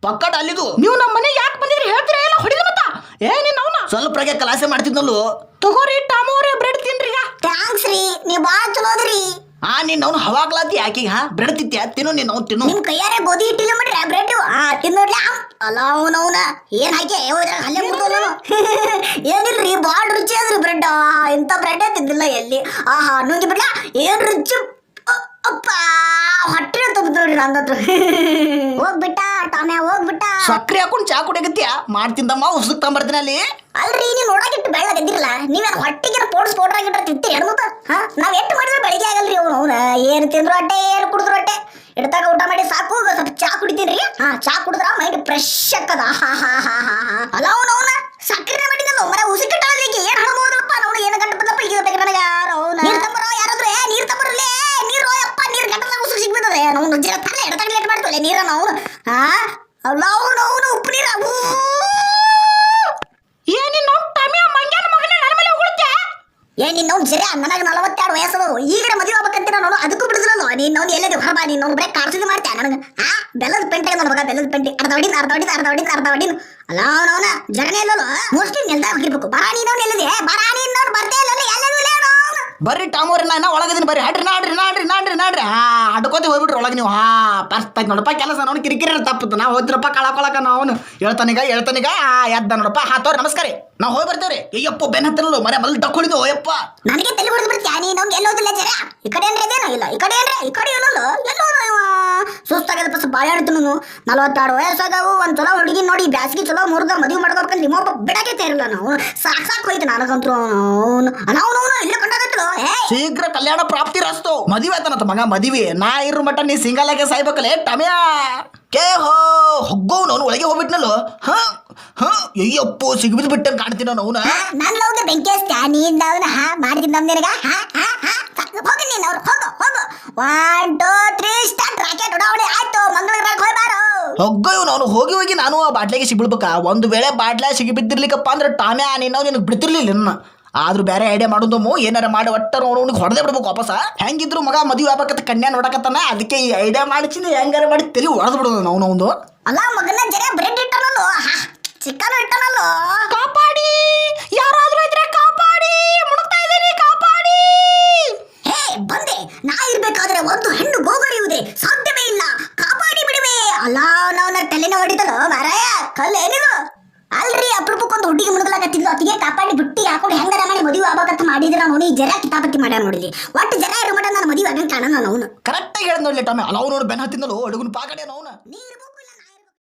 ಪಕ್ಕಡ ಅಲ್ಲಿದು ನೀವು ನಮ್ಮ ಮನೆಗೆ ಯಾಕೆ ಬಂದಿದ್ರಿ ಹೇಳ್ತೀರಾ ಇಲ್ಲ ಹೊಡಿದ ಮತ್ತ ಏ ನೀನ್ ಅವನ ಸ್ವಲ್ಪ್ರಾಗೆ ಕಲಾಸೆ ಮಾಡ್ತಿದ್ನಲ್ಲು. ತಗೋರಿ ಟಾಮೋರೆ ಬ್ರೆಡ್ ತಿನ್ರಿ ಈಗ. ಥ್ಯಾಂಕ್ಸ್ ರೀ, ನೀವ್ ಬಾಳ ಚಲೋ ಅದ್ರಿ. ನೀನ್ ಅವ್ನು ಹವಾಗ್ಲಾತಿ ಆಕಿಗೆ ಬ್ರೆಡ್ ತಿತ್ತಿ ತಿನ್ನು ನೀನ್ ಅವ್ನು ತಿನ್ನು. ನಿಮ್ ಕೈಯಾರೆ ಗೋಧಿ ಹಿಟ್ಟಿಲ್ಲ ಮಾಡ್ರಿ ಬ್ರೆಡ್ ತಿನ್ನೋಡ್ಲಿ. ಅಲ್ಲ ಅವನವನ ಏನ್ ಹಾಕಿ ಅಲ್ಲೇ ಮುರ್ದೋನು. ಏನಿಲ್ರಿ ಬಾಳ ರುಚಿ ಅದ್ರಿ ಬ್ರೆಡ್. ಇಂಥ ಬ್ರೆಡ್ ತಿಂದಿಲ್ಲ ಎಲ್ಲಿ. ಆಹಾ ನುಂಗಿ ಬಿಡ್ಲಾ ಏನ್ ರುಚಿ. ಅಪ್ಪ ಹೊಟ್ಟೆ ತುಂಬ ನೋಡ್ರಿ ನಂದತ್ರ. ಹೋಗ್ಬಿಟ್ಟ ಟಾಮ್ಯಾ ಹೋಗ್ಬಿಟ್ಟ. ಸಕ್ರೆ ಹಾಕೊಂಡು ಚಾ ಕುಡಿಯಕತ್ತೀಯ ಮಾಡ್ತಿದ್ದಮ್ಮ ಉಸುಕ್ ತಗೊಂಬರ್ತೀನಿ ಅಲ್ಲಿ. ಅಲ್ರಿ ನೀವ್ ನೋಡಾಕಿಟ್ಟು ಬೆಳ್ಳಗದ್ದಿರಲ್ಲ, ನೀವೇನು ಹೊಟ್ಟಿಗೆ ಸ್ಪೋರ್ಟ್ಸ್ ಆಗಿಟ್ರೆ ತಿಂತೀರಿ ಹೆಣ್ಮತ್ತ. ನಾವ್ ಎಷ್ಟು ಮಾಡಿದ್ರೆ ಬೆಳಿಗ್ಗೆ ಆಗಲ್ರಿ. ಅವನು ಏನು ತಿಂದ್ರು ಅಟ್ಟೆ ಏನು ಕುಡಿದ್ರು ಅಟ್ಟೆ. ಇಡ್ತಾಗ ಊಟ ಮಾಡಿ ಸಾಕು ಸ್ವಲ್ಪ ಚಾ ಕುಡಿತೀನ್ರಿ. ಚಾ ಕುಡಿದ್ರ ಮೈಂಡ್ ಫ್ರೆಶ್ ಆಕದ. ಅಲ್ಲ ಅವನ ಸಕ್ಕರೆ ಮಾಡಿದಲ್ಲ ಮರ ಉಸಿಕಟ್ಟಾಳಿಗೆ ಏನ್ ಹಣಬೋದಪ್ಪ. ನಾವು ಏನು ಗಂಟೆ ಬಂದಪ್ಪ ಈಗ ನನಗ ನೀರ್ ತಮ್ಮರೋ ಯಾರಾದ್ರೆ ನೀರ್ ತಮ್ಮರಲ್ಲೇ ನೀರು ಅಪ್ಪ ನೀರ್ ಗಂಟಲ ಉಸುಕ್ ಸಿಗ್ಬಿಡ್ತದೆ. ನಾವು ಎಡತಾಗ ಲೇಟ್ ಮಾಡ್ತೀವಲ್ಲ ನೀರ ನಾವು. ಅಲ್ಲ ಅವನು ಉಪ್ಪು ನೀರ ಏನಿನ್ ನೋಡ್ ಟಾಮ್ಯಾ ಮಂಗ್ಯಾನ ಮಗನೇ ನನ್ನ ಮೇಲೆ ಉಗುಳ್ತೆ. ನೀನ್ ಸರಿ ನನಗ 42 ವಯಸ್ಸದು ಈಗ ಮದುವೆ ಆಗ್ಬೇಕಂತ ನಾನು ಅದಕ್ಕೂ ಬಿಡುದಿಲ್ಲ. ನೀನ್ ಎಲ್ಲದೆ ಹೊರಬ ನೀನು ಬರೀ ಕಾರ್ಸಿದ್ ಮಾಡ್ತೇನೆ ನನಗೆ. ಬೆಲ್ಲದ ಪೆಂಟೆ ನನ್ನ ಮಗ ಬೆಲ್ಲದ ಪೆಂಟೆ ಅರ್ಧ ಹೊಡಿನ. ಅಲ್ಲ ಅವನವನ ಜಗನೇ ಇಲ್ಲೋ ಮೋಸ್ಟ್ಲಿ ನೆಲ್ದ ಹೋಗಿರ್ಬೇಕು. ಬರ ನೀನು ಎಲ್ಲದೆ ಬರ ನೀನು ಬರ್ತೇ ಇಲ್ಲ ಎಲ್ಲದೂ ಇಲ್ಲ. ಬರ್ರಿ ಟಾಮೋರಿ ನಾ ಒಳಗದಿನ ಬರ್ರಿ. ನಾಡ್ರಿ ಅಡ್ಕೋತಿ ಹೋಗ್ಬಿಟ್ರಿ ಒಳಗೆ ನೀವು. ಪರ್ಸ್ತ್ ಆಯ್ತು ನೋಡಪ್ಪ ಕೆಲಸ. ನಾವು ಕಿರಿಕಿರಿ ತಪ್ಪತ್ತು. ನಾವು ಹೋದ್ರಪ್ಪ ಕಳಕೊಳಕ ನಾವು ಹೇಳ್ತಾನೀಗ ಎದ್ದ ನೋಡಪ್ಪ. ತೋರಿ ನಮಸ್ಕಾರ ನಾವು ಹೋಗಿ ಬರ್ತೇವ್ರಿ. ಅಯ್ಯಪ್ಪ ಬೆನ್ನ ಹತ್ತಲ್ಲ ಮರೆ ಮಲ್ ಡಕ್ಕೊಂಡಿದ್ದು ಓಯಪ್ಪ. ನನಗೆ ತಲೆ ಹೊಡೆದು ಬಿಡ್ತೀಯ ನೀನು. ನಮ್ಗೆ ಎಲ್ಲೋದಿಲ್ಲ ಜರ ಈ ಕಡೆ ಅಂದ್ರೆ ಅದೇನೋ ಇಲ್ಲ ಈ ಕಡೆ ಎಲ್ಲೋ ಸುಸ್ತಾಗದ ಪಸ್ ಬಾಯಾಡ್ತು. 42 ವಯಸ್ಸಾದವು ಒಂದ್ ಚಲೋ ಹುಡುಗಿ ನೋಡಿ ಬ್ಯಾಸಿಗೆ ಚಲೋ ಮುರಿದ ಮದುವೆ ಮಾಡ್ಕೋಬೇಕಂತ ನಿಮ್ಮಪ್ಪ ಬಿಡಕ್ಕೆ ತೇರಿಲ್ಲ. ನಾವು ಸಾಕ್ ಹೋಯ್ತು ನನಗಂತೂ. ನಾವು ಇಲ್ಲೇ ಕೊಂಡಾಗತ್ತೋ ಶೀಘ್ರ ಕಲ್ಯಾಣ ಪ್ರಾಪ್ತಿ ರಸ್ತು. ಮದುವೆ ಆಯ್ತಾನತ್ತ ಮಗ ಮದುವೆ. ನಾ ಇರೋ ಮಟ್ಟ ನೀ ಸಿಂಗಲ್ ಆಗಿ ಸಾಯ್ಬೇಕಲ್ಲೇ ಟಮ್ಯಾ. ಹೊಗ್ಗೋನು ಅವನು ಒಳಗೆ ಹೋಗ್ಬಿಟ್ನಲ್ಲೋ. ಅಯ್ಯಪ್ಪೋ ಸಿಗ್ಬಿದ್ ಬಿಟ್ಟ ಕಾಣ್ತೀನಿ ಅವನ. ನನ್ನ ಲವ್ಗೆ ಬೆಂಕಿ ಹಚ್ತಾ ನೀನ್ ಅವನ ಮಾಡಿದ್ದೀನಿ ನಮ್ದೇನಗ. ಹೋಗಿ ನೀನು ಅವ್ರು ಹೋಗು 1 2 3 ಸ್ಟಾರ್ಟ್. ರಾಕೆಟ್ ಉಡಾವಣೆ ಆಯ್ತು. ಮಂಗಳೂರಿಗೆ ಹೋಗಿ ಬಾರೋ. ಹೊಗ್ಗೋ ಇವನು ಅವನು ಹೋಗಿ ನಾನು ಆ ಬಾಟ್ಲಿಗೆ ಸಿಗ್ಬಿಡ್ಬೇಕ. ಒಂದು ವೇಳೆ ಬಾಟ್ಲ ಸಿಗಿಬಿದ್ದಿರ್ಲಿಕ್ಕಪ್ಪ ಅಂದ್ರೆ ಟಾಮ್ಯಾ ನೀನು ನಿನಗೆ ಬಿಡ್ತಿರ್ಲಿಲ್ಲ ಇನ್ನ. ಆದ್ರೂ ಬೇರೆ ಐಡಿಯಾ ಮಾಡೋದಮ್ಮು ಏನಾರ ಮಾಡಿ ಒಟ್ಟರು ಅವನಿಗೆ ಹೊಡೆದೇ ಬಿಡ್ಬೇಕು ವಾಪಸ. ಹೆಂಗಿದ್ರು ಮಗ ಮದುವೆ ಆಗ್ಬೇಕಂತ ಕನ್ಯಾ ನೋಡಕತ್ತಾನ. ಅದಕ್ಕೆ ಈ ಐಡಿಯಾ ಮಾಡಿಸಿಂದ ಹೆಂಗಾರ ಮಾಡಿ ತಲೆ ಹೊಡೆದು ಬಿಡೋದು ಅವನು. ಅಲ್ಲ ಮಗನ ಜರ ಬ್ರೆಡ್ ಇಟ್ಟನಲ್ಲೋ ಚಿಕನ್ ಇಟ್ಟನಲ್ಲೋ. ಕಾಪಾಡಿ ಯಾರಾದ್ರೂ ಇದ್ರೆ ಕಾಪಾಡಿ, ಮುಳುಗ್ತಾ ಇದ್ದೀನಿ ಕಾಪಾಡಿ. ಹೇ ಬಂದೆ. ನಾ ಇರ್ಬೇಕಾದ್ರೆ ಒಂದು ಹೆಣ್ಣು ಗೋಗರಿಯುವುದೇ ಸಾಧ್ಯವೇ ಇಲ್ಲ. ಕಾಪಾಡಿ ಬಿಡುವೆ. ಅಲ್ಲ ನಾವ್ ತಲೆನ ಹೊಡಿತಲೋ ಮಾರಾಯ ಕಲ್ಲೇನಿದು. ಅಲ್ರಿ ಅಪರೂಪಕ್ಕೊಂದು ಹುಡುಗಿ ಮುಳುಗಲಾಗತ್ತಿದ್ಲು. ಅತಿಗೆ ಕಾಪಾಡಿ ಬುಟ್ಟಿ ಹಾಕೊಂಡು ಹೆಂಗಾರ ಮಾಡಿ ಮದುವೆ ಆಗ್ಬೇಕಂತ ಮಾಡಿದ್ರ ಅವನು. ಈ ಜರ ಕಿತಾಪತಿ ಮಾಡ್ಯಾರ ನೋಡಿದ್ರಿ. ಒಟ್ಟು ಜರ ಇರೋ ಮಟ ನಾನು ಮದುವೆ ಆಗಂಗೆ ಕಾಣ ನಾನು ಅವನು. ಕರೆಕ್ಟಾಗಿ ಹೇಳ್ದ ನೋಡ್ಲಿ ಟಾಮ್ಯಾ. ಅಲ್ಲ ಅವನು ಬೆನ್ನ ಹತ್ತಿಂದಲೋ ಅಡುಗನ ಪಾಕಡೆ ಅವನು. ನೀರು